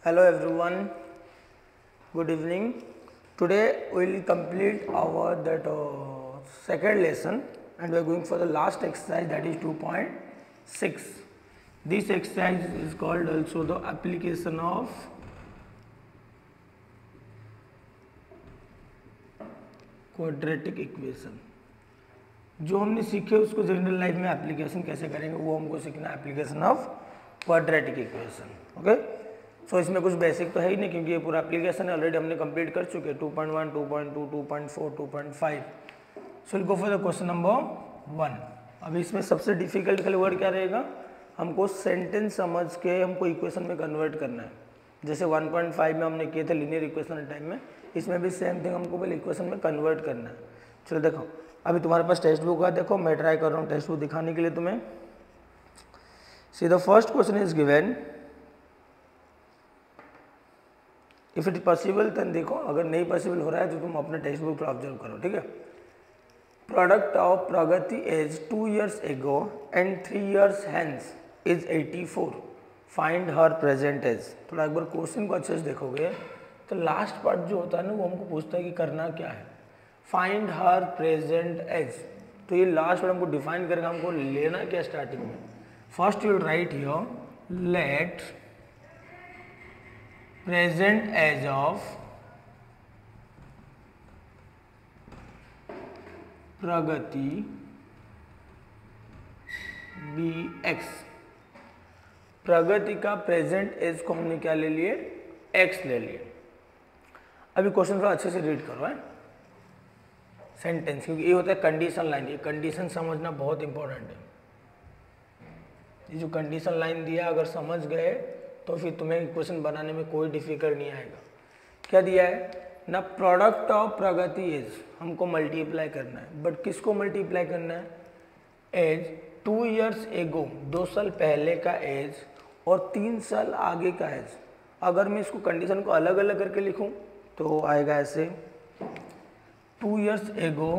Hello everyone, good evening. Today we will complete our second lesson and we are going for the last exercise, that is 2.6. This exercise is called also the application of quadratic equation. जो हमने सीखे उसको general life में application कैसे करेंगे वो हमको सीखना है, application of quadratic equation. Okay, so इसमें कुछ बेसिक तो है ही नहीं क्योंकि ये पूरा एप्लीकेशन ऑलरेडी हमने कंप्लीट कर चुके हैं. 2.1, 2.2, 2.4, 2.5. So will go for the question number 1. अभी इसमें सबसे डिफिकल्ट वाला वर्ड क्या रहेगा, हमको सेंटेंस समझ के हमको इक्वेशन में कन्वर्ट करना है. जैसे 1.5 में हमने किए थे लीनियर इक्वेशन टाइम में, इसमें भी सेम थिंग हमको पहले इक्वेशन में कन्वर्ट करना है. चलो देखो, अभी तुम्हारे पास टेक्स्ट बुक है, देखो मैं ट्राई कर रहा हूँ टेक्स्ट बुक दिखाने के लिए तुम्हें. See the first question is given. If it is possible then देखो, अगर नहीं पॉसिबल हो रहा है तो तुम अपने टेक्स्ट बुक पर ऑब्जर्व करो. ठीक है. Product of Pragati age 2 years ago and 3 years hence is 84. Find her present age. थोड़ा एक बार क्वेश्चन को अच्छे से देखोगे तो लास्ट पार्ट जो होता है ना वो हमको पूछता है कि करना क्या है. Find her present age. तो ये लास्ट वर्ड हमको डिफाइन करेगा, हमको लेना क्या स्टार्टिंग में. First you write here let present age of Pragati be X. Pragati का प्रेजेंट एज को हमने क्या ले लिए, एक्स ले लिए. अभी क्वेश्चन थोड़ा अच्छे से रीड करो है सेंटेंस, क्योंकि ये होता है कंडीशन लाइन. ये कंडीशन समझना बहुत इंपॉर्टेंट है. ये जो कंडीशन लाइन दिया अगर समझ गए तो फिर तुम्हें क्वेश्चन बनाने में कोई डिफिकल्ट नहीं आएगा. क्या दिया है ना, प्रोडक्ट ऑफ प्रगति एज हमको मल्टीप्लाई करना है. बट किसको मल्टीप्लाई करना है, एज 2 years एगो 2 साल पहले का एज और 3 साल आगे का एज. अगर मैं इसको कंडीशन को अलग अलग करके लिखूं तो आएगा ऐसे 2 years एगो,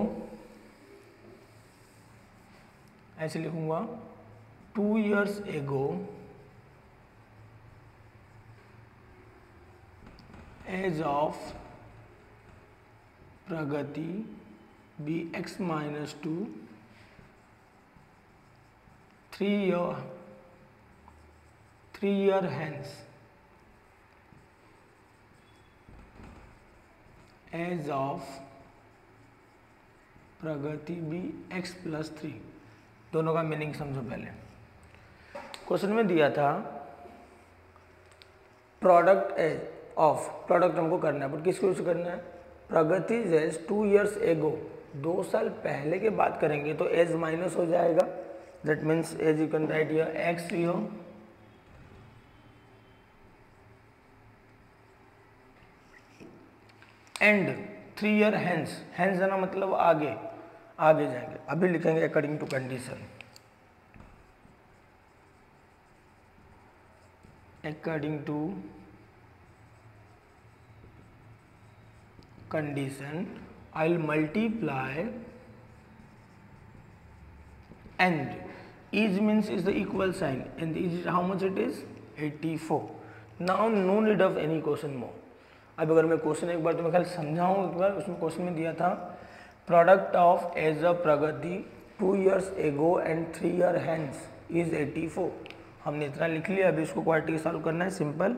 ऐसे लिखूंगा 2 years ago age of Pragati be x minus 2 3 year hence age of Pragati be x plus 3. दोनों का मीनिंग समझो. पहले क्वेश्चन में दिया था प्रोडक्ट एज ऑफ, प्रोडक्ट हमको करना है बट किसको यूज करना है, प्रगति एज 2 years एगो 2 साल पहले के बात करेंगे तो एज माइनस हो जाएगा. That means age you can write here X here and 3 year hence. Hence है ना मतलब आगे आगे जाएंगे. अभी लिखेंगे according to condition. According to condition I will multiply and is means is the equal sign and is how much it is 84. Now no need of any question more. अब अगर मैं क्वेश्चन एक बार तुम्हें खाली समझाऊँ एक बार, उसमें क्वेश्चन में दिया था product of age a Pragati 2 years ago and 3 year hence is 84. हमने इतना लिख लिया. अभी इसको क्वाड्रेटिक सॉल्व करना है. Simple.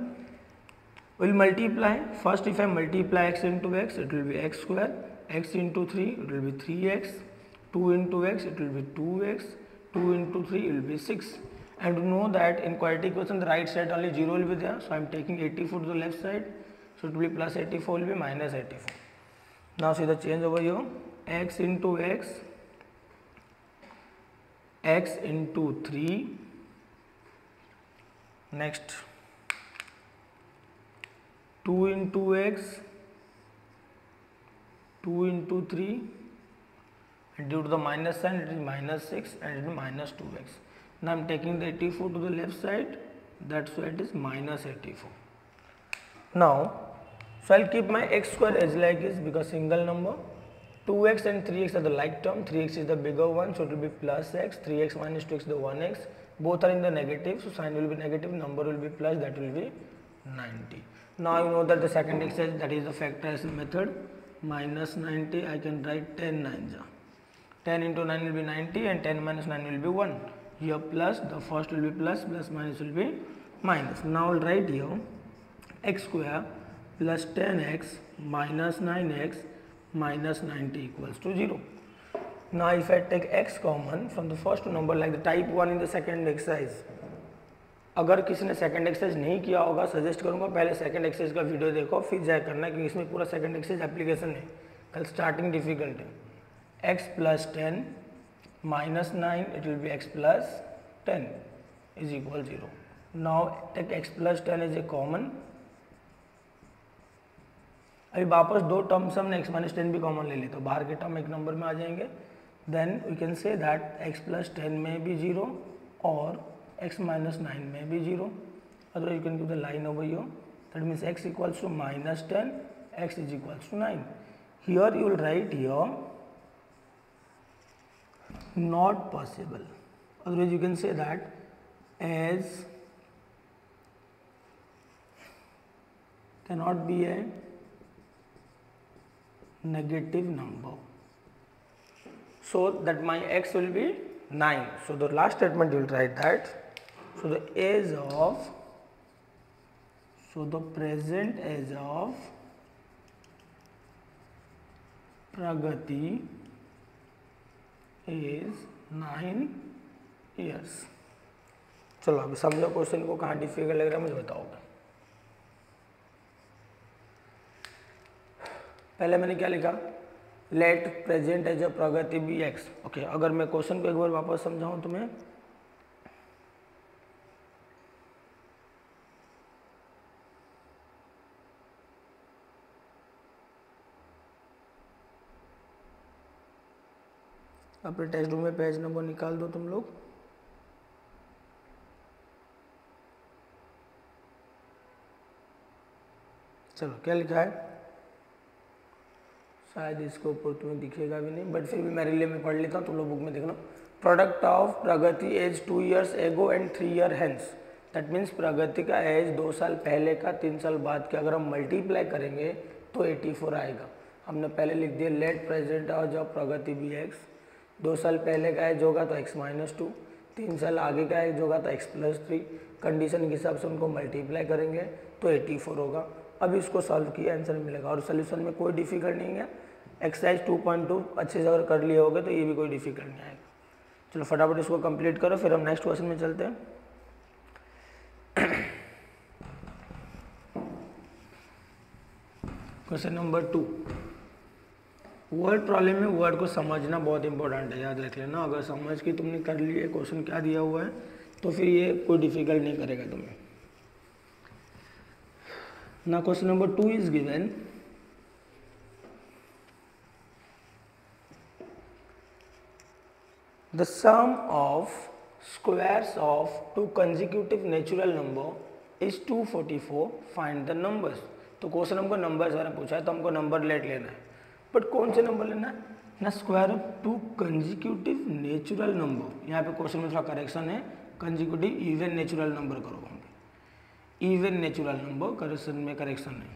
Will multiply. First if I multiply x into x it will be x square, x into 3 it will B 3x, 2 into x it will be 2x, 2 into 3 it will be 6. And to know that in quadratic equation the right side only 0 will be there, so I am taking 84 to the left side, so it will be plus 84 will be minus 84. Now see the change over here, x into x, x into 3, next 2 into x, 2 into 3, and due to the minus sign it is minus 6 and it is minus 2x. Now I am taking the 84 to the left side, that's why it is minus 84. Now, so I will keep my x square as like is because single number. 2x and 3x are the like term, 3x is the bigger one, so it will be plus x, 3x minus 2x is the 1x, both are in the negative, so sign will be negative, number will be plus, that will be 90. Now you know that the second exercise, that is the factorization method, minus 90, I can write 10 nines. 10 into 9 will be 90 and 10 minus 9 will be 1. Here plus, the first will be plus, plus minus will be minus. Now I will write here x square plus 10x minus 9x minus 90 equals to 0. Now if I take x common from the first number like the type 1 in the second exercise, अगर किसी ने second exercise नहीं किया होगा suggest करूंगा पहले second exercise का video देखो फिर जाए करना, क्योंकि इसमें पूरा सेकंड एक्सरसाइज एप्लीकेशन है, कल स्टार्टिंग डिफिकल्ट है. x plus 10 minus 9 it will be x plus 10 is equal 0. Now take x plus 10 is a common. अभी वापस दो टर्म्स हमने x माइनस 10 भी कॉमन ले ली तो बाहर के टर्म एक नंबर में आ जाएंगे. Then we can say that x plus 10 में भी 0 और x minus 9 में भी 0. otherwise you can give the line over here, that means x equals to minus 10, x is equals to 9. Here you will write here not possible, otherwise you can say that as cannot be a negative number, so that my x will be 9. So the last statement you will write that, so the age of, so the present age of Pragati is 9 years. चलो अभी समझो question को कहाँ difficult लग रहा है मुझे बताओगे. पहले मैंने क्या लिखा, let present age a Pragati be x. Okay, अगर मैं क्वेश्चन को एक बार वापस समझाऊं तो मैं अपने टेक्स्ट बुक में पेज नंबर निकाल दो तुम लोग. चलो क्या लिखा है, शायद इसके ऊपर तुम्हें दिखेगा भी नहीं, बट फिर भी मेरे लिए मैं पढ़ लेता हूँ, तुम लोग बुक में देखना. Product of Pragati age 2 years ago and 3 year hence. That means Pragati का एज 2 साल पहले का 3 साल बाद के अगर हम मल्टीप्लाई करेंगे तो 84 आएगा. हमने पहले लिख दिया let present age of Pragati be x. 2 साल पहले का एज होगा तो x माइनस 2, 3 साल आगे का एज होगा तो x प्लस 3. कंडीशन के हिसाब से उनको मल्टीप्लाई करेंगे तो 84 होगा. अब इसको सॉल्व किया आंसर मिलेगा और सोल्यूशन में कोई डिफिकल्ट नहीं है. एक्सरसाइज 2.2 अच्छे से अगर कर लिए होगे तो ये भी कोई डिफिकल्ट नहीं आएगा. चलो फटाफट इसको कंप्लीट करो फिर हम नेक्स्ट क्वेश्चन में चलते हैं. Question number 2. वर्ड प्रॉब्लम में वर्ड को समझना बहुत इंपॉर्टेंट है, याद रख लेना. अगर समझ के तुमने कर लिए क्वेश्चन क्या दिया हुआ है तो फिर ये कोई डिफिकल्ट नहीं करेगा तुम्हें. ना question number 2 is given. The sum of squares of 2 consecutive natural number is 244. Find the numbers. तो क्वेश्चन हमको नंबर बारे में पूछा है तो हमको नंबर लेट लेना है, बट कौन से नंबर लेना है ना, square of 2 consecutive natural number. यहाँ पे क्वेश्चन में थोड़ा करेक्शन है, कंजिक्यूटिव इवन नेचुरल नंबर करो, इवन नेचुरल नंबर करेक्शन में करेक्शन है.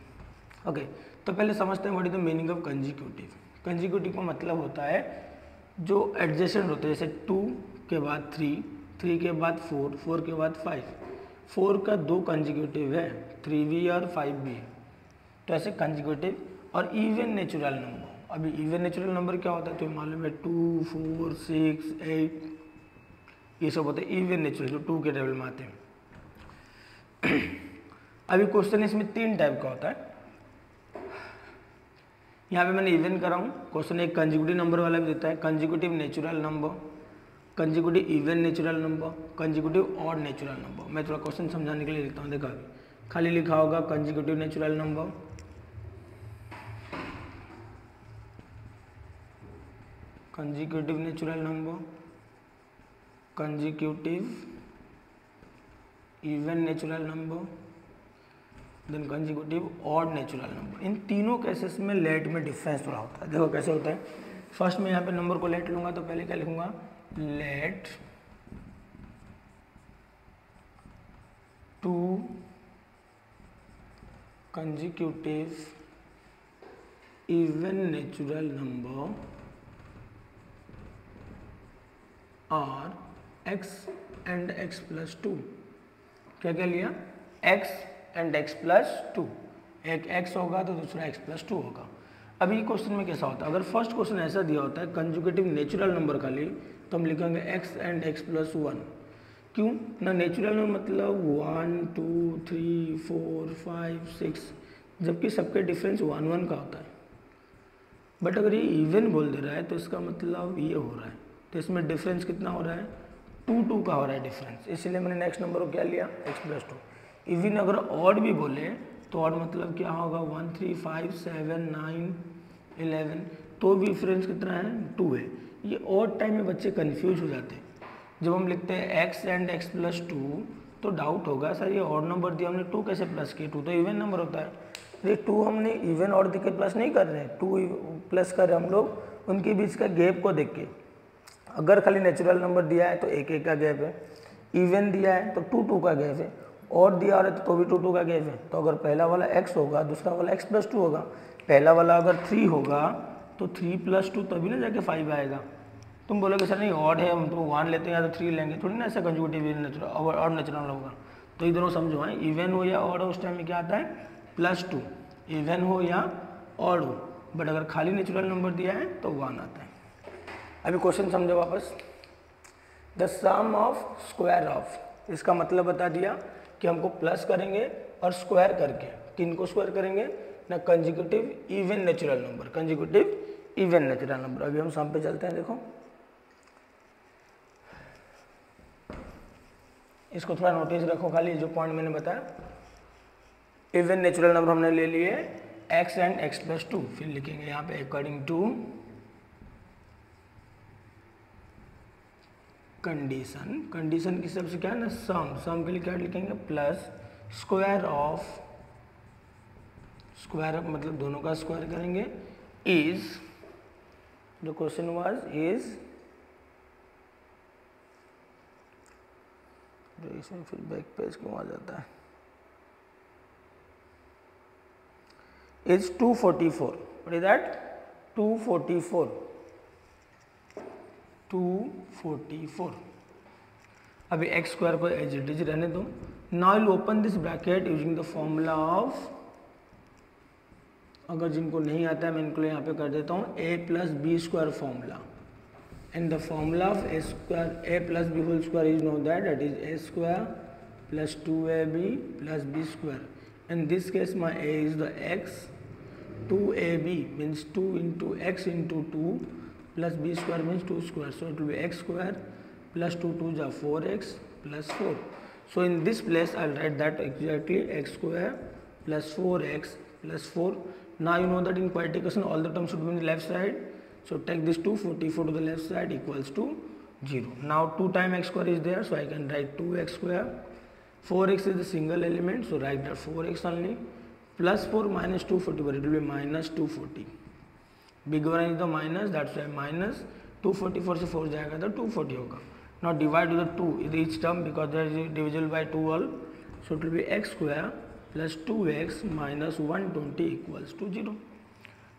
ओके, तो पहले समझते हैं what is the meaning of consecutive. Consecutive का मतलब होता है जो एडजेसेंट होते हैं, जैसे 2 के बाद 3, 3 के बाद 4, 4 के बाद 5. 4 का 2 कंजिक्यूटिव है, 3b और 5b, तो ऐसे कंजिक्यूटिव. और इवन नेचुरल नंबर, अभी इवन नेचुरल नंबर क्या होता है तो मालूम है, 2, 4, 6, 8 ये सब होते हैं इवन नेचुरल, जो 2 के टेबल में आते हैं. अभी क्वेश्चन इसमें 3 टाइप का होता है. यहाँ पे मैंने इवन करा हूँ. क्वेश्चन एक कंजिक्यूटिव नंबर वाला भी देता है, consecutive natural number, consecutive even natural number, consecutive odd natural number. मैं थोड़ा क्वेश्चन समझाने के लिए लिखता हूँ. देखा खाली लिखा होगा consecutive natural number, consecutive natural number, consecutive even natural number, then consecutive odd natural number. इन तीनों केसेस में लेट में डिफरेंस थोड़ा होता है. देखो कैसे होता है. फर्स्ट में यहाँ पे नंबर को लेट लूँगा तो पहले क्या लिखूँगा, late 2 consecutive even natural number are x and x plus 2। क्या क्या लिया? x and x plus 2, एक x होगा तो दूसरा x plus 2 होगा। अभी क्वेश्चन में कैसा होता है, अगर फर्स्ट क्वेश्चन ऐसा दिया होता है कंजुगेटिव नेचुरल नंबर का लिए, तो हम लिखेंगे x and x plus 1। क्यों ना? नेचुरल नंबर मतलब 1 2 3 4 5 6, जबकि सबके डिफरेंस 1 1 का होता है। बट अगर ये इवन बोल दे रहा है तो इसका मतलब ये हो रहा है, तो इसमें डिफरेंस कितना हो रहा है? 2 2 का हो रहा है डिफरेंस, इसलिए मैंने नेक्स्ट नंबर को क्या लिया? x plus 2। इवन अगर ऑड भी बोले तो ऑड मतलब क्या होगा? 1 3 5 7 9 11, तो भी डिफरेंस कितना है? 2 है। ये ऑड टाइम में बच्चे कंफ्यूज हो जाते हैं। जब हम लिखते हैं x एंड x plus 2 तो डाउट होगा सर ये ऑड नंबर दिया हमने 2 कैसे प्लस किया? 2 तो इवन नंबर होता है। ये 2 हमने इवन ऑड देख के प्लस नहीं कर रहे हैं, 2 प्लस कर रहे हम लोग उनके बीच का गैप को देख के। अगर खाली नेचुरल नंबर दिया है तो 1 1 का गैप है, इवन दिया है तो 2 2 का गैप है, और दिया हो रहा है तो भी 2 2 का गैप है। तो अगर पहला वाला x होगा दूसरा वाला x plus 2 होगा, पहला वाला अगर 3 होगा तो 3 plus 2 तभी ना जाके 5 आएगा। तुम बोलोगे सर नहीं ऑड है हम तो 1 लेते हैं या तो 3 लेंगे, थोड़ी ना ऐसा कंजुगेटिव नेचुरल और नेचुरल होगा। तो ये दोनों समझो है, इवन हो या ऑड हो उस टाइम में क्या आता है? +2, इवन हो या ऑड हो। बट अगर खाली नेचुरल नंबर दिया है तो 1 आता है। अभी क्वेश्चन समझो वापस। The sum of square of, इसका मतलब बता दिया कि हमको प्लस करेंगे और स्क्वायर करके, किन को स्क्वायर करेंगे ना? Conjugative even natural number, conjugative even natural number. अभी हम सम पे चलते हैं। देखो इसको थोड़ा नोटिस रखो, खाली जो पॉइंट मैंने बताया। इवन नेचुरल नंबर हमने ले लिए x एंड x plus 2, फिर लिखेंगे यहाँ पे अकॉर्डिंग टू कंडीशन। कंडीशन की सबसे क्या है ना? सम। सम के लिए क्या लिखेंगे? प्लस स्क्वायर ऑफ, स्क्वायर मतलब दोनों का स्क्वायर करेंगे, इज, जो क्वेश्चन वाज इज, जो इसमें फिर बैक पेज क्यों आ जाता है, इज 244। What is that? 244, 244। अभी एक्स स्क्वायर को एज इट इज रहने दो। Now will open this bracket using the formula of, अगर जिनको नहीं आता है मैं इनको यहाँ पे कर देता हूँ, a plus b square formula, and the formula of a square, a plus b whole square is know that is a square plus 2ab plus b square. In this case my a is the x, 2ab means 2 into x into 2 plus b square means 2 square, so it will be x square plus 2 2 is 4x plus 4. So in this place I'll write that exactly x square plus 4x plus 4. Now you know that in quadratic equation all the terms should be on the left side, so take this 244 to the left side equals to 0. Now 2 times x square is there, so I can write 2x square. 4x is the single element, so write that 4x only, plus 4 minus 244, it will be minus 240. Big one is the minus, that's why minus 244 से 4 जाएगा तो 240 होगा. Now divide with the 2 in each term because there is divisible by 2 all, so it will be x square plus 2x minus 120 equals to 0.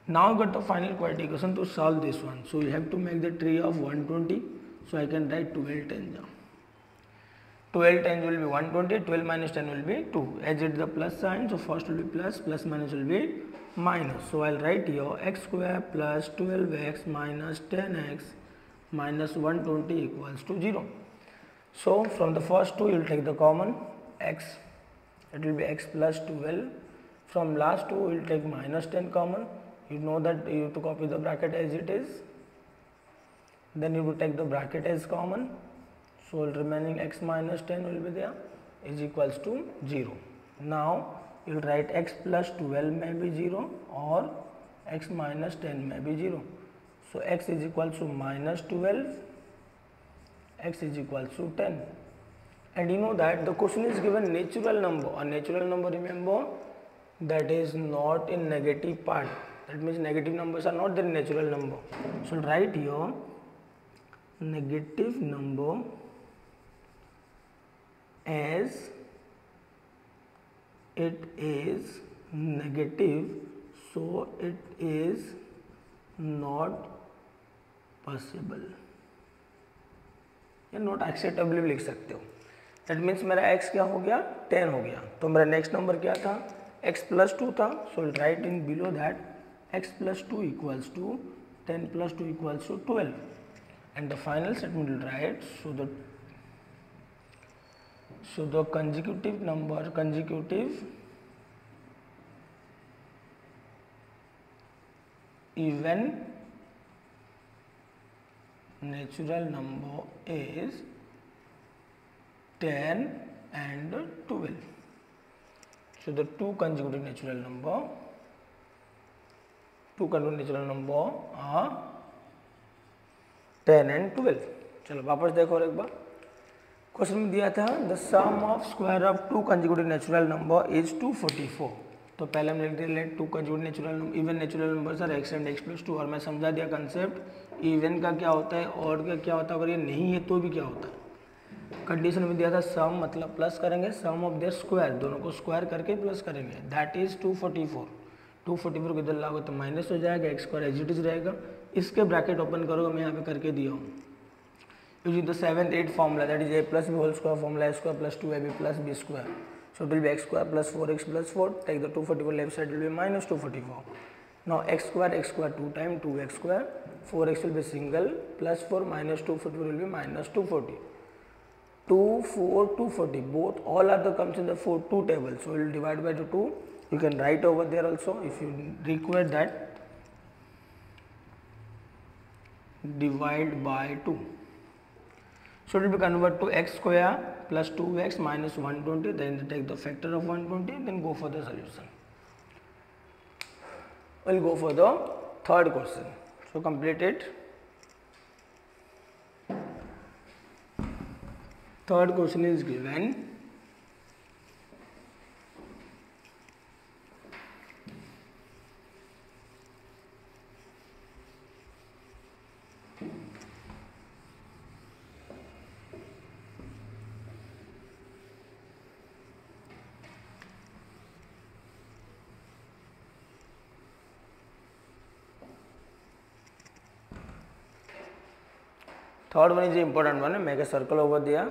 Now got the final quadratic equation to solve this one. So you have to make the tree of 120. So I can write 12 tens. 12 tens will be 120. 12 minus 10 will be 2. As it's the plus sign, so first will be plus, plus minus will be minus. So I'll write here x square plus 12x minus 10x minus 120 equals to 0. So from the first two you will take the common x. It will be x plus 12. From last two we will take minus 10 common. You know that you have to copy the bracket as it is. Then you will take the bracket as common. So remaining x minus 10 will be there is equals to 0. Now you will write x plus 12 may be 0 or x minus 10 may be 0. So x is equals to minus 12, x is equals to 10. And you know that the question is given natural number. A natural number, remember, that is not in negative part. That means negative numbers are not the natural number. So write here negative number as it is negative, so it is not possible, या not acceptable भी लिख सकते हो। That means मेरा x क्या हो गया, 10 हो गया। तो मेरा नेक्स्ट नंबर क्या था, x + 2 था। So will write in below that x + 2 = 10 + 2 = 12, and the final statement will write, so the consecutive even natural number is 10 and 12. So the two consecutive natural number are 10 and 12. चलो वापस देखो और एक बार। Question में दिया था the sum of square of two consecutive natural number is 244। तो पहले हम लिख दिया let two consecutive natural even natural numbers are x and x + 2, और मैं समझा दिया कंसेप्ट इवन का क्या होता है, ऑड का क्या होता है, अगर ये नहीं है तो भी क्या होता है। कंडीशन में दिया था सम मतलब प्लस करेंगे, सम ऑफ देयर स्क्वायर, दोनों को स्क्वायर करके प्लस करेंगे, दैट इज 244। 244 को इधर लाओगे तो माइनस हो जाएगा, x² एज इट इज रहेगा। इसके ब्रैकेट ओपन करोगे, मैं यहाँ पे करके दिया हूँ। Using the 7th 8th formula, that is a plus b whole square formula, a square plus 2ab plus b square. So it will be x square plus 4x plus 4. Take the 244 left side, will be minus 244. Now x square 2 times 2x square, 4x will be single, plus 4 minus 244 will be minus 240. 2, 4, 240, both all are the comes in the 2 table. So we will divide by the 2. You can write over there also if you require that. Divide by 2. So it will be converted to x square plus 2x minus 120, then take the factor of 120, then go for the solution. We'll go for the third question. So complete it. Third question is given. Third one is the important one. Make a circle over there.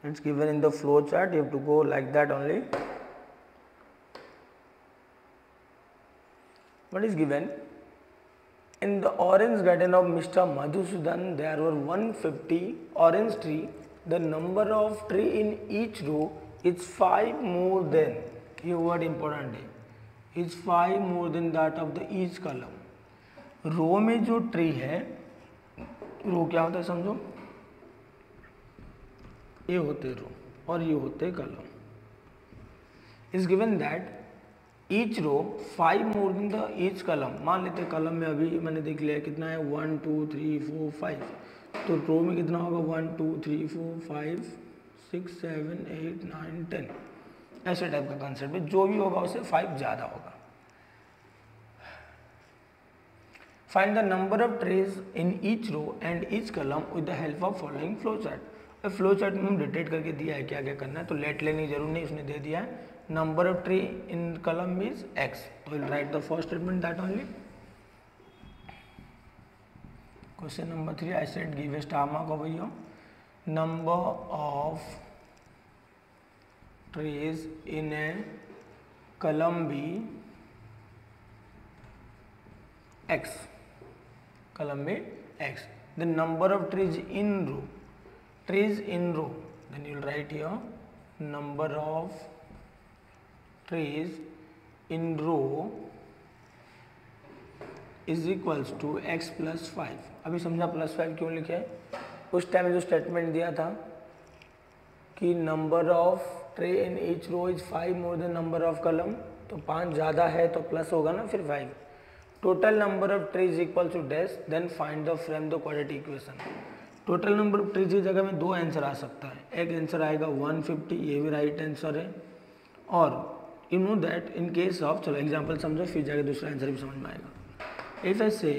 It's given in the flow chart. You have to go like that only. What is given? In the orange garden of Mr. Madhusudan, there were 150 orange tree. The number of tree in each row is 5 more than. ये word important है. Is 5 more than that of the each column. रो में जो tree है, रो क्या होता है समझो, ये होते रो और ये होते column. Is given that each row 5 more than the each column. मान लेते कलम में अभी मैंने देख लिया कितना है 1 2 3 4 5, तो रो में कितना होगा 1 2 3 4 5 6 7 8 9 10, ऐसे टाइप का कंसेप्ट है। जो भी होगा उससे 5 ज़्यादा होगा। Find the number of trees in each row and each column with the help of following flow chart. Flow chart में हम डिटेक्ट करके दिया है क्या क्या करना है, तो लेट लेने की जरूर नहीं, उसने दे दिया है नंबर ऑफ ट्री इन कलम मीन्स x, तो will right the first statement that only. Question number 3 I said give a star mark over here. Number of trees in a column B x, column B x. The number of trees in row, then you will write here number of trees in row is equals to x plus 5। अभी समझा plus 5 क्यों लिखे? उस time जो statement दिया था कि number of tree in each row is 5 more than number of column, तो 5 ज़्यादा है तो प्लस होगा ना फिर 5। Total number of trees equal to dash, then find the from the quadratic equation. Total number of trees की जगह में 2 आंसर आ सकता है। एक आंसर आएगा 150, ये भी राइट आंसर है, और you know that in case of, चलो एग्जाम्पल समझो फिर जाके दूसरा आंसर भी समझ में आएगा। इफ आई से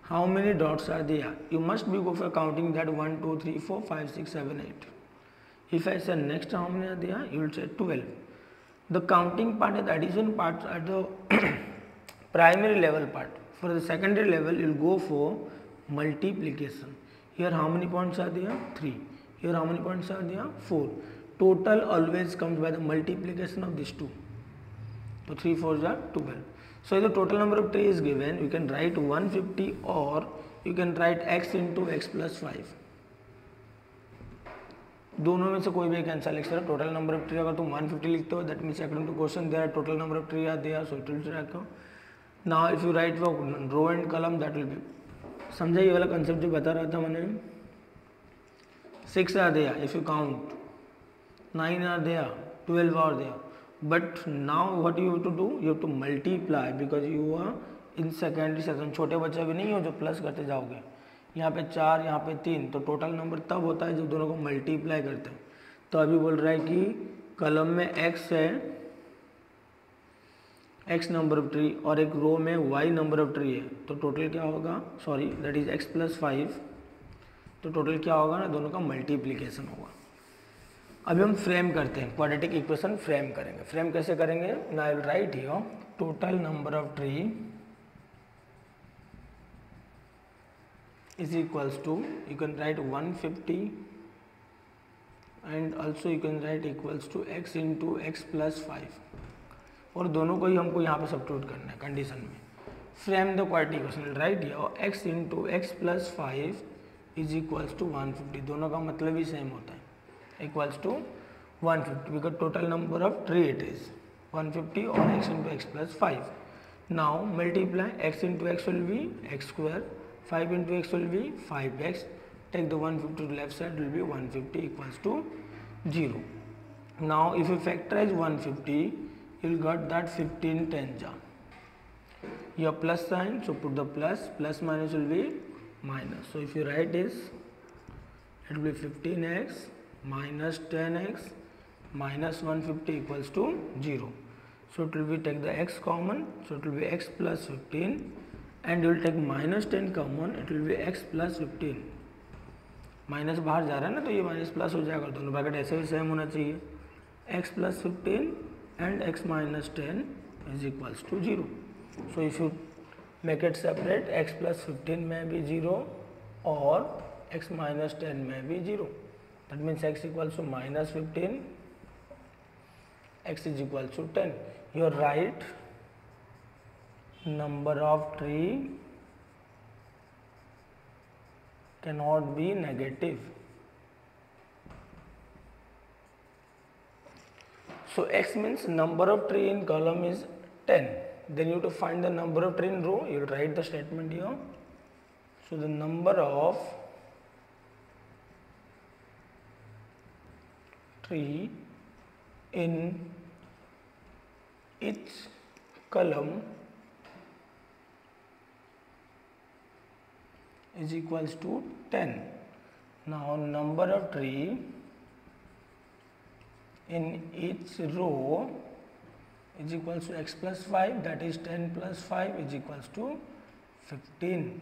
how many dots are there? You must be go for counting that 1 2 3 4 5 6 7 8. If I say next how many are there, you will say 12. The counting part and the addition parts are the primary level part. For the secondary level, you will go for multiplication. Here how many points are there? 3. Here how many points are there? 4. Total always comes by the multiplication of these two. So 3 4s are 12. So if the total number of trees is given, you can write 150 or you can write x into x plus 5. दोनों में से कोई भी एक answer लिख सकते हो. Total number of tree अगर तुम 150 लिखते हो, that means according to question there total number of tree are there, so it will रखो. Now if you write for row and column, that will be. समझा ये वाला कंसेप्ट जो बता रहा था मैंने. 6 are there if you count, 9 are there, 12 are there. But now what you have to do? You have to multiply because you are in secondary section. छोटे बच्चे भी नहीं हो जो प्लस करते जाओगे. यहाँ पे 4, यहाँ पे 3, तो टोटल नंबर तब होता है जब दोनों को मल्टीप्लाई करते हैं. तो अभी बोल रहा है कि कॉलम में x है, x नंबर ऑफ ट्री, और एक रो में y नंबर ऑफ ट्री है. तो टोटल क्या होगा? Sorry, that is x plus 5. तो टोटल क्या होगा ना, दोनों का मल्टीप्लीकेशन होगा. अभी हम फ्रेम करते हैं, क्वाड्रेटिक इक्वेशन फ्रेम करेंगे. फ्रेम कैसे करेंगे? Now I will write here total number of tree is equals to, you can write 150 and also you can write equals to x into x plus 5. और दोनों को ही हमको यहाँ पे सब्स्टिट्यूट करना है कंडीशन में. Frame the quadratic equation, right here x into x plus 5 is equals to 150. दोनों का मतलब ही सेम होता है, equals to 150 because total number of tree it is 150 or x into x plus 5. Now multiply, x into x will be x square, 5 into x will be 5x. Take the 150 to left side, will be 150 equals to 0. Now if you factorize 150, you will get that 15 tens are. Your plus sign, so put the plus, plus minus will be minus. So if you write this, it will be 15x minus 10x minus 150 equals to 0. So it will be take the x common, so it will be x plus 15, and you will take minus 10 common, it will be x plus 15. Minus बाहर जा रहा है ना, तो ये minus plus हो जाएगा. दोनों ब्रैकेट ऐसे भी सेम होना चाहिए. x plus 15 and x minus 10 is equals to 0. So if you make it separate, x plus 15 में भी 0 और x minus 10 में भी 0. That means x equals to minus 15, x is equals to 10. You write number of tree cannot be negative. So x means number of tree in column is 10. Then you have to find the number of tree in row. You will write the statement here. So the number of tree in each column is equals to 10. Now number of tree in each row is equals to x plus 5, that is 10 plus 5 is equals to 15.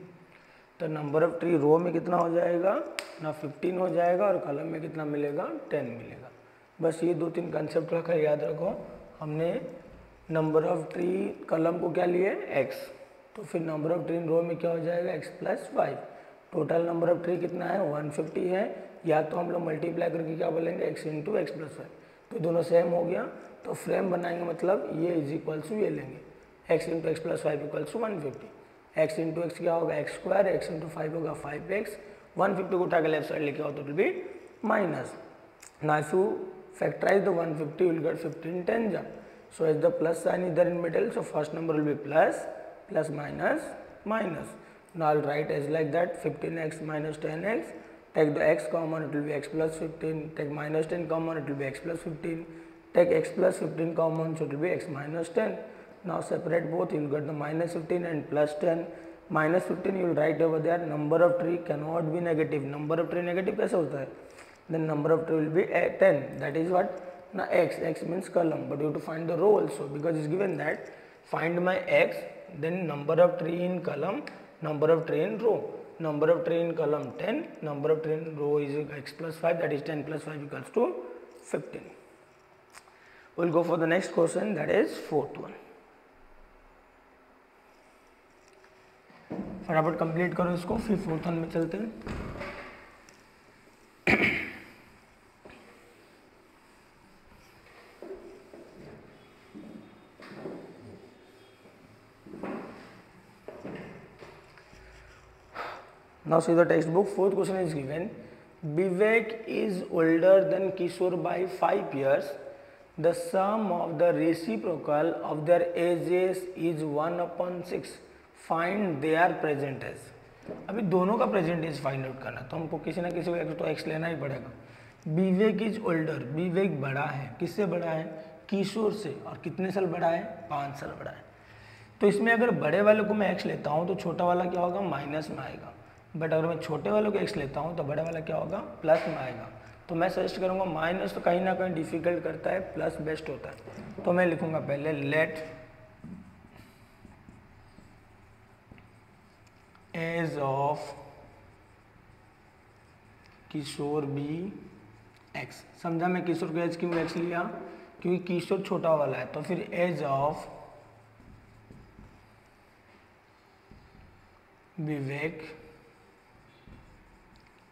तो number of tree रो में कितना हो जाएगा ना, 15 हो जाएगा, और column में कितना मिलेगा, 10 मिलेगा. बस ये 2-3 कंसेप्ट रखा याद रखो. हमने नंबर ऑफ ट्री कॉलम को क्या लिए, x, तो फिर नंबर ऑफ ट्री इन रो में क्या हो जाएगा, x plus 5. Total number of tree कितना है, 150 है. या तो हम लोग मल्टीप्लाई करके क्या बोलेंगे, x इंटू एक्स प्लस 5. तो दोनों सेम हो गया. तो फ्रेम बनाएंगे, मतलब ये इज इक्वल्स टू ये लेंगे, x into x plus 5 equals to 150. x into x क्या होगा, एक्स स्क्वायर, x इंटू 5 होगा 5x. 150 को उठा के लेफ्ट साइड लेके आओ तो it will be minus. Now if you factorize the 150, you will get 15 tens. So as the plus sign is there in middle, so first number will be plus, plus minus, minus. Now I'll write as like that, 15x minus 10x. Take the x common, it will be x plus 15. Take minus 10 common, it will be x plus 15. Take x plus 15 common, so it will be x minus 10. Now separate both, you will get the minus 15 and plus 10. Minus 15 you will write over there. Number of tree cannot be negative. Number of tree negative कैसे होता है? Then number of tree will be 10. That is what? Now x, x means column, but you have to find the row also, because it's given that find my x, then number of tree in column, number of tray in row, number of tray in column 10, number of tray in row is x plus 5, that is 10 plus 5 equals to 15. We'll go for the next question, that is fourth one. फटाफट complete करो इसको, फिर fourth one में चलते हैं. Now see the textbook. Fourth question is given. Vivek is older than Kishore by 5 years. The sum of the reciprocal of their ages is 1/6. Find their present age. अभी दोनों का present as find out करना, तो हमको किसी ना किसी को तो एक्स लेना ही पड़ेगा. विवेक इज ओल्डर, विवेक बड़ा है. किससे बड़ा है? किशोर से. और कितने साल बड़ा है? 5 साल बड़ा है. तो इसमें अगर बड़े वाले को मैं एक्स लेता हूँ तो छोटा वाला क्या होगा? माइनस में आएगा. बट अगर मैं छोटे वालों को एक्स लेता हूँ तो बड़े वाला क्या होगा? प्लस में आएगा. तो मैं सजेस्ट करूँगा माइनस तो कहीं ना कहीं डिफिकल्ट करता है, प्लस बेस्ट होता है. तो मैं लिखूँगा पहले let age of Kishore be x. समझा मैं किशोर को एज क्यों एक्स लिया? क्योंकि किशोर छोटा वाला है. तो फिर age of Vivek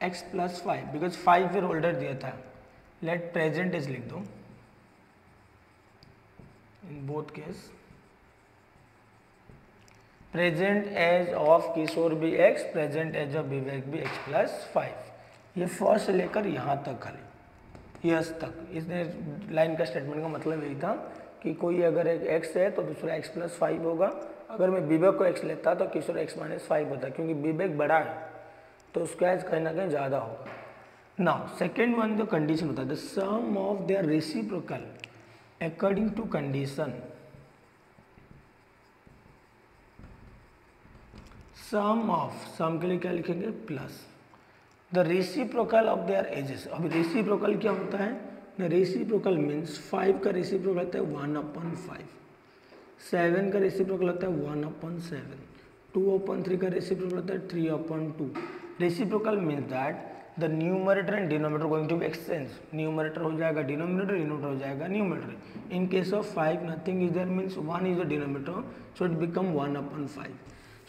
x plus 5, because 5 फिर ओल्डर दिया था. लेट प्रेजेंट एज लिख दो in both case. Present age of Kishore भी x, present age of Vivek भी x प्लस 5. ये फर्स्ट से लेकर यहाँ तक खाली यस तक. इस लाइन का स्टेटमेंट का मतलब यही था कि कोई अगर एक x है तो दूसरा x प्लस 5 होगा. अगर मैं विवेक को x लेता तो किशोर x माइनस 5 होता, क्योंकि विवेक बड़ा है तो उसका एज कहीं ना कहीं ज़्यादा होगा. नाउ सेकेंड वन जो कंडीशन होता है, the sum of their reciprocal according to condition. Sum of, sum के लिए क्या लिखेंगे? Plus the reciprocal of their ages. अभी रेसिप्रोकल क्या होता है? द रेसिप्रोकल मीन्स 5 का रेसिप्रोकल होता है 1/5, 7 का रेसिप्रोकल होता है 1/7, 2/3 का रेसिप्रोकल होता है 3/2. Reciprocal means that the numerator and denominator going to be exchange. Numerator हो जाएगा डिनोमिनेटर, डिनोमिनेटर हो जाएगा numerator. In case of 5 nothing is there means 1 is the denominator, so it become 1/5.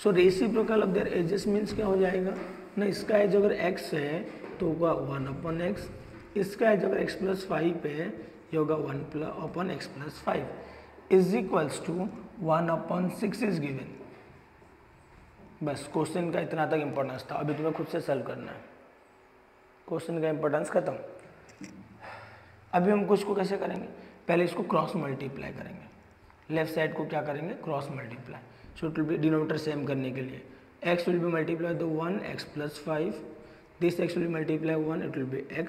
सो reciprocal of their ages means क्या हो जाएगा ना? इसका एज अगर x है तो होगा 1/x. इसका एज अगर x प्लस 5 है ये होगा 1/x plus 5 is equals to 1/6 is given. बस क्वेश्चन का इतना तक इंपॉर्टेंस था. अभी तुम्हें खुद से सॉल्व करना है. क्वेश्चन का इंपॉर्टेंस खत्म. अभी हम कुछ को कैसे करेंगे? पहले इसको क्रॉस मल्टीप्लाई करेंगे. लेफ्ट साइड को क्या करेंगे? Cross multiply. So it will be denominator same करने के लिए x will be multiply the 1 x plus 5. This x will be multiply 1, it will be x.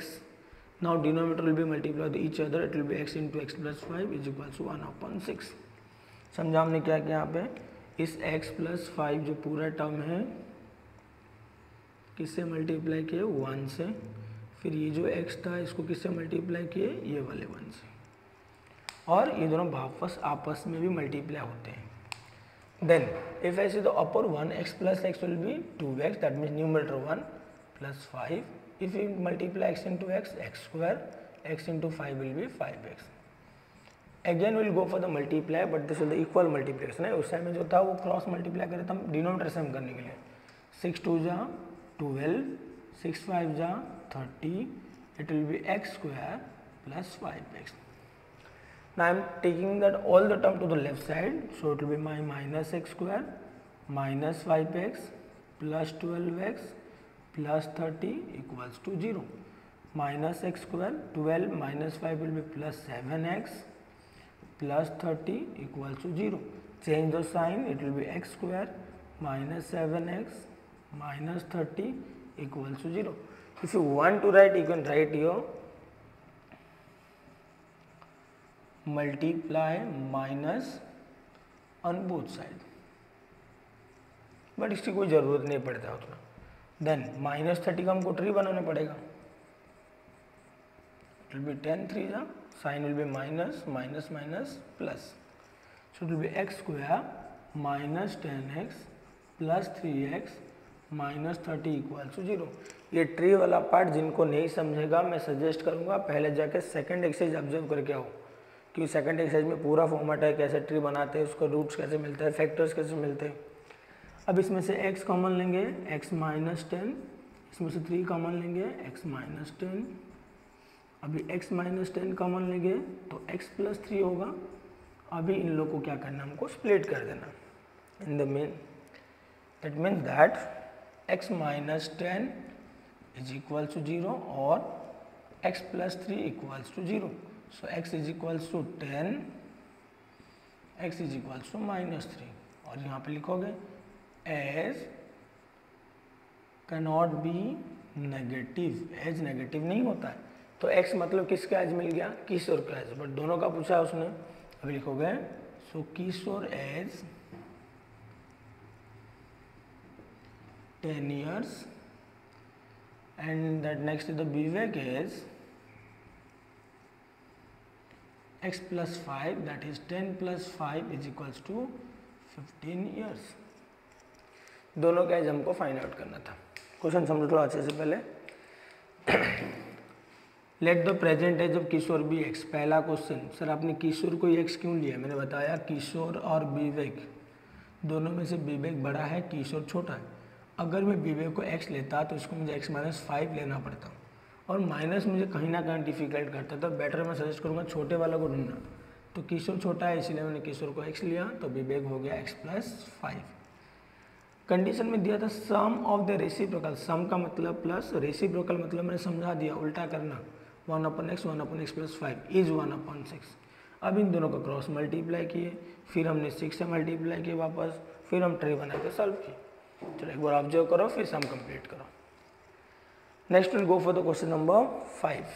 Now denominator will be multiply the each other, it will be x into x plus 5 is equals to 1/6. समझा हमने क्या किया यहाँ पे? इस x plus 5 जो पूरा term है किससे मल्टीप्लाई किए? 1 से. फिर ये जो x था इसको किससे मल्टीप्लाई किए? ये वाले 1 से. और ये दोनों वापस आपस में भी मल्टीप्लाई होते हैं. Then if I see the upper one x plus x will be 2x, that means numerator 1 plus 5. If you multiply x into x square, x into 5 will be 5x. Again will go for the multiply, but this is the equal multiplication है. उस time में जो था वो cross multiply करे तो हम denominator same करने के लिए 6 2 जा 12, 6 5 जा 30, it will be x square plus 5x. Now I am taking that all the term to the left side, so it will be my minus x square minus 5x plus 12x plus 30 equals to 0. Minus x square, 12 minus 5 will be plus 7x plus 30 equals to 0. Change the sign, it will be x square minus 7x minus 30 equals to 0. If you want to write, you can write here multiply minus on both side, but इसकी कोई ज़रूरत नहीं पड़ता उतना. Then -30 का हमको tree बनाना पड़ेगा. It will B 10 3 जा, sign will be minus minus minus plus, so it will be x square minus 10x plus 3x minus 30 equal to 0। ये ट्री वाला पार्ट जिनको नहीं समझेगा मैं सजेस्ट करूँगा पहले जाके सेकंड एक्सरसाइज ऑब्जर्व करके आओ, क्योंकि सेकंड एक्सरसाइज में पूरा फॉर्मेट है, कैसे ट्री बनाते हैं, उसको रूट्स कैसे मिलते हैं, फैक्टर्स कैसे मिलते हैं। अब इसमें से x कॉमन लेंगे, x माइनस 10, इसमें से 3 कॉमन लेंगे, x माइनस 10। अभी x माइनस 10 कॉमन लेंगे तो x प्लस 3 होगा। अभी इन लोग को क्या करना, हमको स्प्लिट कर देना in the main. That means that x minus 10 is equal to 0 और x plus 3 equals to 0। So x is equals to 10, x is equals to minus 3। और यहाँ पे लिखोगे age cannot be negative, age negative नहीं होता है। तो x मतलब किसका एज मिल गया, किशोर का एज, बट दोनों का पूछा है उसने। अभी लिखोगे सो किशोर as 10 years and that next to the Vivek is x plus 5, that is 10 plus 5 is equals to 15 years। दोनों का एज हमको फाइंड आउट करना था। क्वेश्चन समझ लो अच्छे से पहले। Let the present age of Kishore be x. पहला क्वेश्चन, सर आपने किशोर को एक्स क्यों लिया? मैंने बताया किशोर और विवेक दोनों में से विवेक बड़ा है, किशोर छोटा है। अगर मैं विवेक को x लेता तो इसको मुझे x माइनस 5 लेना पड़ता, और माइनस मुझे कहीं ना कहीं डिफिकल्ट करता, तो बेटर मैं सजेस्ट करूँगा छोटे वाला को ढूंढना। तो किशोर छोटा है इसलिए मैंने किशोर को x लिया, तो विवेक हो गया x प्लस 5। कंडीशन में दिया था सम ऑफ द रेसिप्रोकल, सम का मतलब प्लस, रेसिप्रोकल मतलब मैंने समझा दिया, उल्टा करना 1/x 1/x प्लस 5 इज 1/6। अब इन दोनों का क्रॉस मल्टीप्लाई किए, फिर हमने 6 से मल्टीप्लाई किए वापस, फिर हम ट्री बना के सॉल्व किए। चलो एक बार ऑब्जर्व करो फिर सम कंप्लीट करो। Next will go for the question number 5।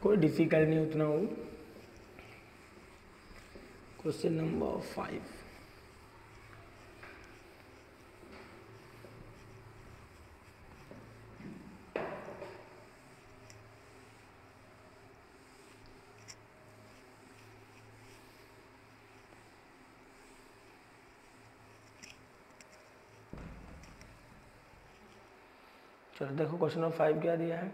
कोई डिफिकल्ट नहीं उतना हो। क्वेश्चन नंबर 5, चलो देखो क्वेश्चन नंबर 5 क्या दिया है।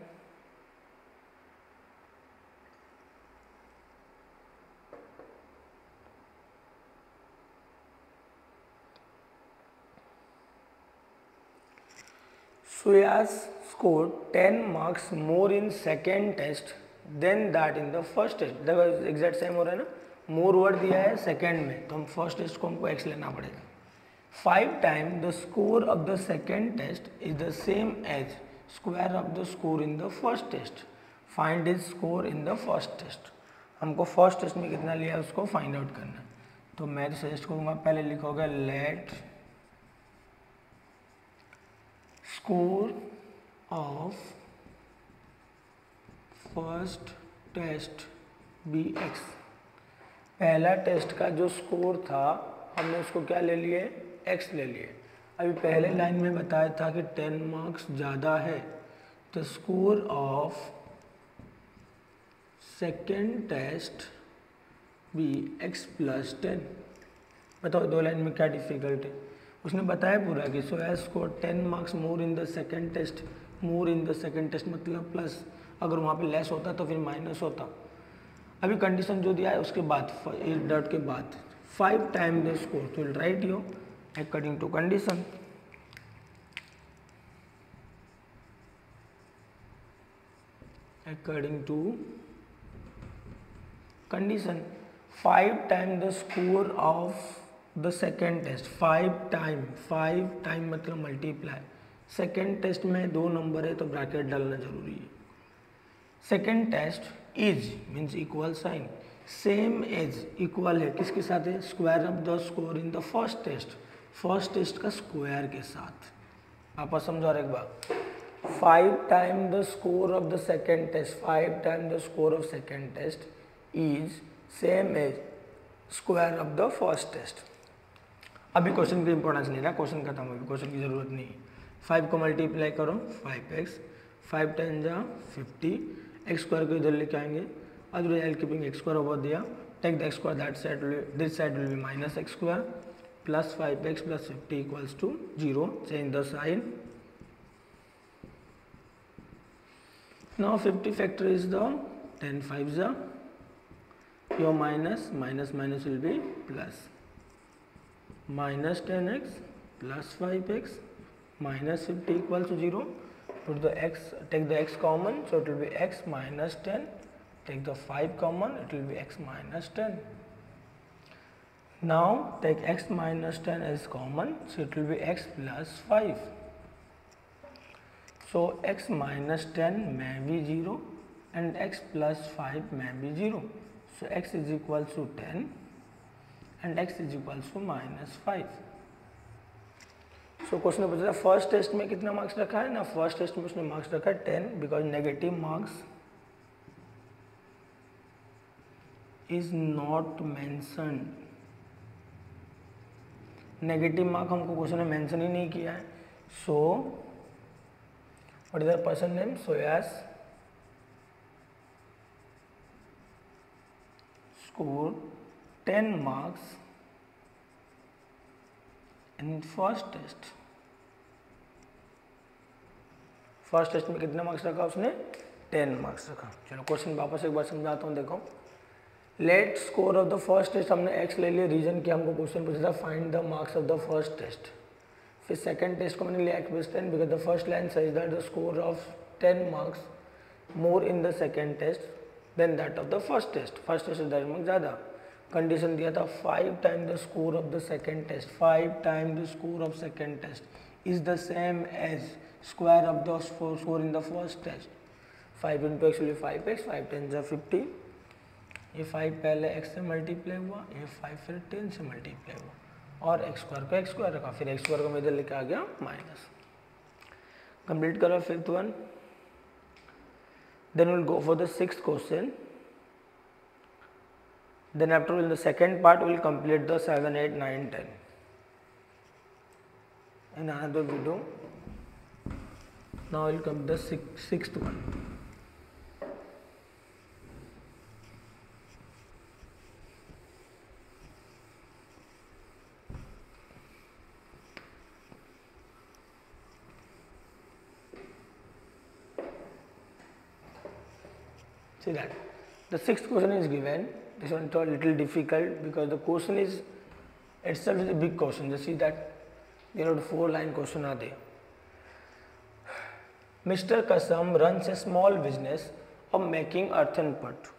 Suyas scored 10 marks more in second test than that in the first test। देखो एग्जैक्ट सेम हो रहा है ना, मोर वर्ड दिया है सेकेंड में, तो हम फर्स्ट टेस्ट को हमको x लेना पड़ेगा। 5 time the score of the second test is the same as square of the score in the first test. Find is score in the first test. हमको फर्स्ट टेस्ट में कितना लिया है उसको फाइंड आउट करना है। तो मैं तो सजेस्ट करूँगा पहले लिखोगे let score of first test be x. पहला टेस्ट का जो स्कोर था हमने उसको क्या ले लिए, x ले लिए। अभी पहले लाइन में बताया था कि 10 मार्क्स ज़्यादा है, तो score of second test be x plus 10। बताओ दो लाइन में क्या डिफिकल्ट है। उसने बताया पूरा कि so as score 10 marks more in the second test. More in the second test मतलब प्लस, अगर वहाँ पे लेस होता तो फिर माइनस होता। अभी कंडीशन जो दिया है उसके बाद इस डॉट के बाद 5 टाइम द स्कोर, तो will write yo according to condition. According to condition 5 time the score of the second test. 5 time मतलब मल्टीप्लाई। सेकेंड टेस्ट में 2 नंबर है तो ब्रैकेट डालना जरूरी है। Second test is means equal sign, same as equal है किसके साथ है, square of the score in the first test. First test का स्क्वायर के साथ। आप समझो और एक बार, 5 time the score of the second test, 5 time the score of second test is same as square of the first test. अभी question की इंपॉर्टेंस नहीं रहा, क्वेश्चन खत्म हो गया, क्वेश्चन की जरूरत नहीं है। 5 को मल्टीप्लाई करो 5x, 5 10 जा 50, x स्क्वायर को इधर लेके आएंगे, other L keeping x square over दिया take the x square, that side will be, this side will be minus x square plus 5x plus 50 equals to 0. Change the sign. Now 50 factor is the 10 5s are, your minus will be plus, minus 10x plus 5x minus 50 equals to 0. Put the x, take the x common, so it will be x minus 10. Take the 5 common, it will be x minus 10. Now take x minus 10 as common, so it will be x plus 5. So x minus 10 may be 0 and x plus 5 may be 0. So x is equal to 10 and x is equal to minus 5. So question पूछा था first test में कितना marks रखा है ना, first test में उसने marks रखा है 10 because negative marks is not mentioned. Negative mark हमको क्वेश्चन में मेंशन ही नहीं किया है. So what is the person name, so as score 10 marks in first test. First test में कितने मार्क्स रखा उसने, 10 मार्क्स रखा. चलो क्वेश्चन वापस एक बार समझाता हूँ. देखो, let score of the first test, हमने x ले लिया. रीजन क्या, हमको क्वेश्चन पूछा था find the marks of the first test. फिर सेकंड टेस्ट को मैंने लिया x + 10 because the first line says that the score of 10 marks more in the second test than that of the first test. First test से 10 marks ज़्यादा. Condition दिया था 5 time the score of the second test. 5 time the score of second test is the same as square of the score in the first test. 5 into x will 5x, 5 10 = 50. ये 5 पहले x से multiply हुआ, ये 5 फिर 10 से multiply हुआ, और x square को x स्क्वायर रखा, फिर x स्क्वायर को मैं इधर लेके आ गया माइनस. कंप्लीट करो fifth one. Then will go for the sixth question. Then after in the second part we will complete the 7, 8, 9, 10 in another video. Now I will come to the sixth one. See that the sixth question is given. This one is a little difficult because the question is itself is a big question. Just see that there are 4-line question are there. Mr. Kasam runs a small business of making earthen pot.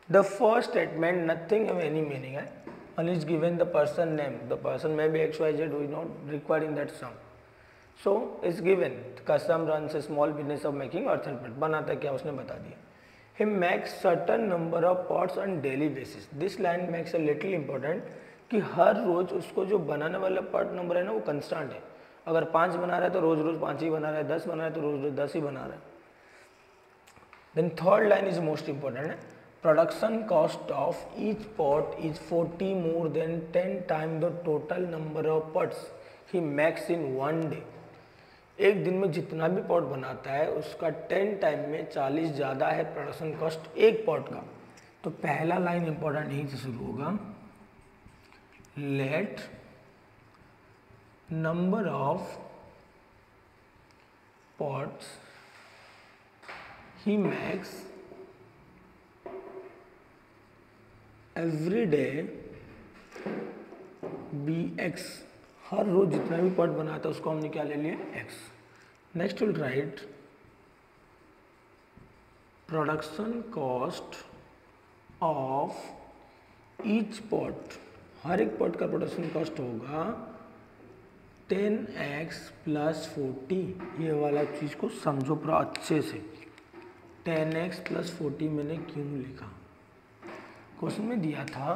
The first statement nothing of any meaning है. Only is given the person name. The person may be XYZ who is not required in that sum. So it's given Kasam runs a small business of making earthen pot. बनाता क्या उसने बता दिया. He makes certain number of pots on daily basis. This line makes a little important कि हर रोज उसको जो बनाने वाला पॉट नंबर है ना वो कंस्टेंट है. अगर 5 बना रहा है तो रोज रोज 5 ही बना रहा है, 10 बना रहा है तो रोज रोज 10 ही बना रहा है. Then third line is most important है. Production cost of each pot is 40 more than 10 times the total number of pots he makes in 1 day. एक दिन में जितना भी पॉट बनाता है उसका 10 टाइम में 40 ज़्यादा है प्रोडक्शन कॉस्ट एक पॉट का. तो पहला लाइन इंपॉर्टेंट यहीं से शुरू होगा. Let number of pots he makes every day be x. हर रोज जितना भी पॉट बनाता है उसको हमने क्या ले लिया, x. Next will write production cost of each pot. हर एक पॉट का प्रोडक्शन कॉस्ट होगा 10x + 40. ये वाला चीज़ को समझो पूरा अच्छे से. 10x + 40 मैंने क्यों लिखा, क्वेश्चन में दिया था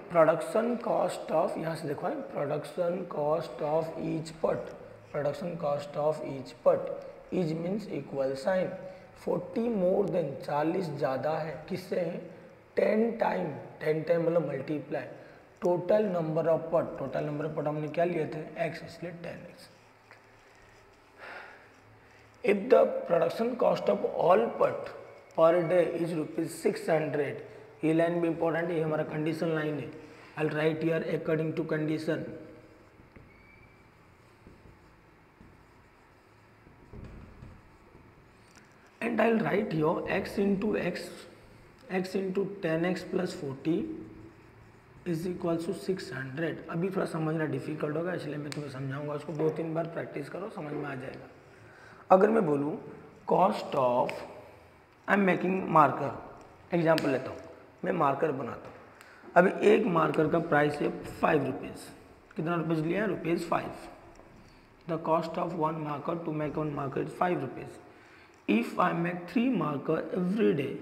प्रोडक्शन कॉस्ट ऑफ, यहाँ से देखो production cost of each pot. Production cost of each pot is means equal sign. 40 more than 40 ज़्यादा है किससे है, 10 टाइम. 10 टाइम मतलब multiply total number of pot. Total number of pot हमने क्या लिए थे, x, इसलिए 10x. If the production cost of all pot per day is ₹600 ये लाइन भी इंपॉर्टेंट है, ये हमारा कंडीशन लाइन है। I write here according to condition. And I write here x into 10x plus 40 is equal to 600। अभी थोड़ा समझना difficult होगा, इसलिए मैं तुम्हें समझाऊंगा, उसको 2-3 बार प्रैक्टिस करो, समझ में आ जाएगा। अगर मैं बोलूँ cost of, I am making marker, example लेता हूँ, मैं मार्कर बनाता हूँ। अभी एक मार्कर का प्राइस है 5 रुपीज़। कितना रुपीज़ लिया है? ₹5। The cost of one marker to make one marker is 5 rupees. If I make 3 marker every day,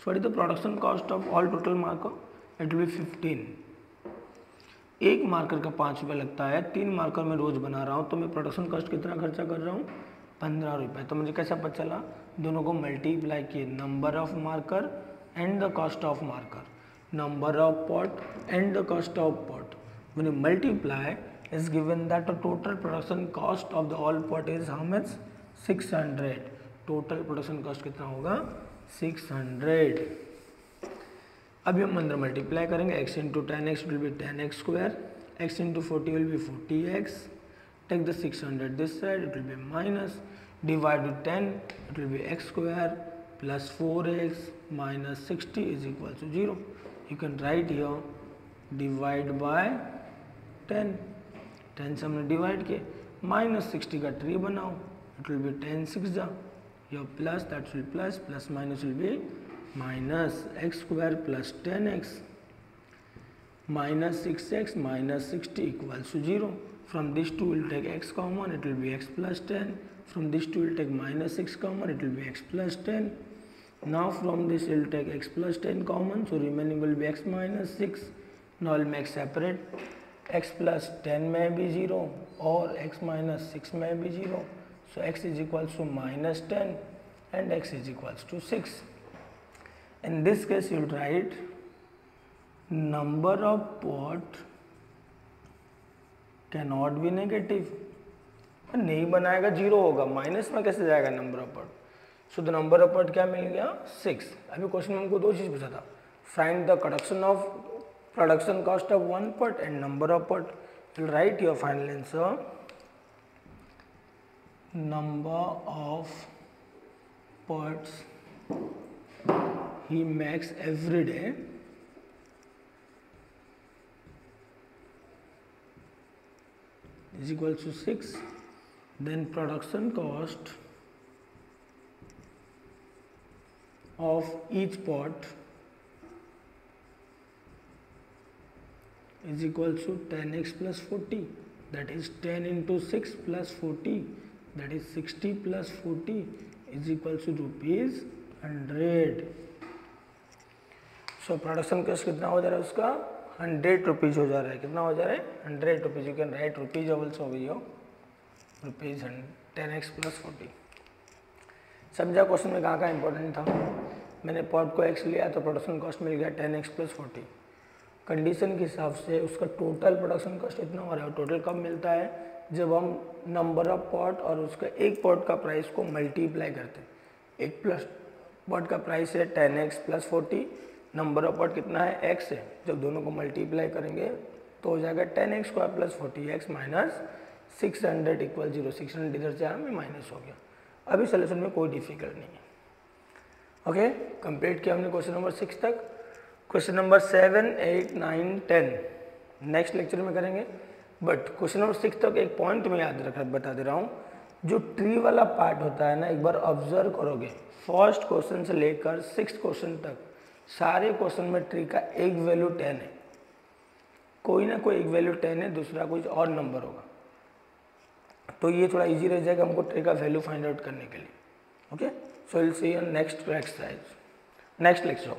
so what is the production cost of all total marker? It will be 15. एक marker का 5 रुपये लगता है, 3 marker मैं रोज बना रहा हूँ, तो मैं प्रोडक्शन कॉस्ट कितना खर्चा कर रहा हूँ? 15 रुपये। तो मुझे कैसा पता चला? दोनों को मल्टीप्लाई किए, number of marker and the cost of marker, number of pot and the cost of pot. When you multiply, is given that the total production cost of the all pot is how much? 600। Total production cost कितना होगा? 600। अभी हम अंदर multiply करेंगे, x into 10x will be 10x square, x into 40 will be 40x, take the 600 this side, it will be minus, divide with 10, it will be x square plus 4x minus 60 is equal to 0. You can write here divide by 10, 10 से हमने divide किए, minus 60 का tree बनाओ, it will be 10 6 your plus, that will plus, plus minus will be minus, x square plus 10x minus 6x minus 60 equals to 0. From this 2 will take x common, it will be x plus 10. From this 2 will take minus 6 common, it will be x plus 10. Now from this will take x plus 10 common, so remaining will be x minus 6. Now I'll make separate, x plus 10 may be 0 or x minus 6 may be 0. So x is equals to minus 10 and x is equals to 6. In this case you will write number of pot cannot be negative. नहीं बनाएगा, 0 होगा, minus में कैसे जाएगा number of pot? So the number of pot क्या मिल गया? 6। अभी question में हमको 2 चीज़ पूछा था, find the production cost of one pot and number of pot. Will write your final answer, number of pots he makes every day is equal to 6. Then production cost of each pot is equal to 10x plus 40, that is 10 into 6 plus 40, that is 60 plus 40 is equal to rupees 100. So production cost कितना हो जा रहा है उसका? 100 rupees हो जा रहा है। कितना हो जा रहा है? 100 rupees. You can right rupees also भी हो, रुपीज़ 10x प्लस 40। समझा क्वेश्चन में कहाँ इंपॉर्टेंट था? मैंने पॉट को x लिया तो प्रोडक्शन कॉस्ट मिल गया 10x प्लस 40। कंडीशन के हिसाब से उसका टोटल प्रोडक्शन कॉस्ट इतना हो रहा है। टोटल कब मिलता है? जब हम नंबर ऑफ पॉट और उसका एक पॉट का प्राइस को मल्टीप्लाई करते हैं। एक प्लस पॉट का प्राइस है 10x plus 40, number of pot कितना है? x है। जब दोनों को मल्टीप्लाई करेंगे तो हो जाएगा 10x square plus 40x minus 600 equal 0। 600 इधर से में माइनस हो गया। अभी सोल्यूशन में कोई डिफिकल्ट नहीं है। ओके, कंप्लीट किया हमने क्वेश्चन नंबर 6 तक। क्वेश्चन नंबर 7, 8, 9, 10 नेक्स्ट लेक्चर में करेंगे। बट क्वेश्चन नंबर 6 तक एक पॉइंट में याद रख बता दे रहा हूँ, जो ट्री वाला पार्ट होता है ना, एक बार ऑब्जर्व करोगे फर्स्ट क्वेश्चन से लेकर 6th क्वेश्चन तक सारे क्वेश्चन में ट्री का एक वैल्यू 10 है, कोई ना कोई एक वैल्यू 10 है, दूसरा कुछ और नंबर होगा। तो ये थोड़ा इजी रह जाएगा हमको ट्री का वैल्यू फाइंड आउट करने के लिए। Okay, so will see you next exercise next lecture.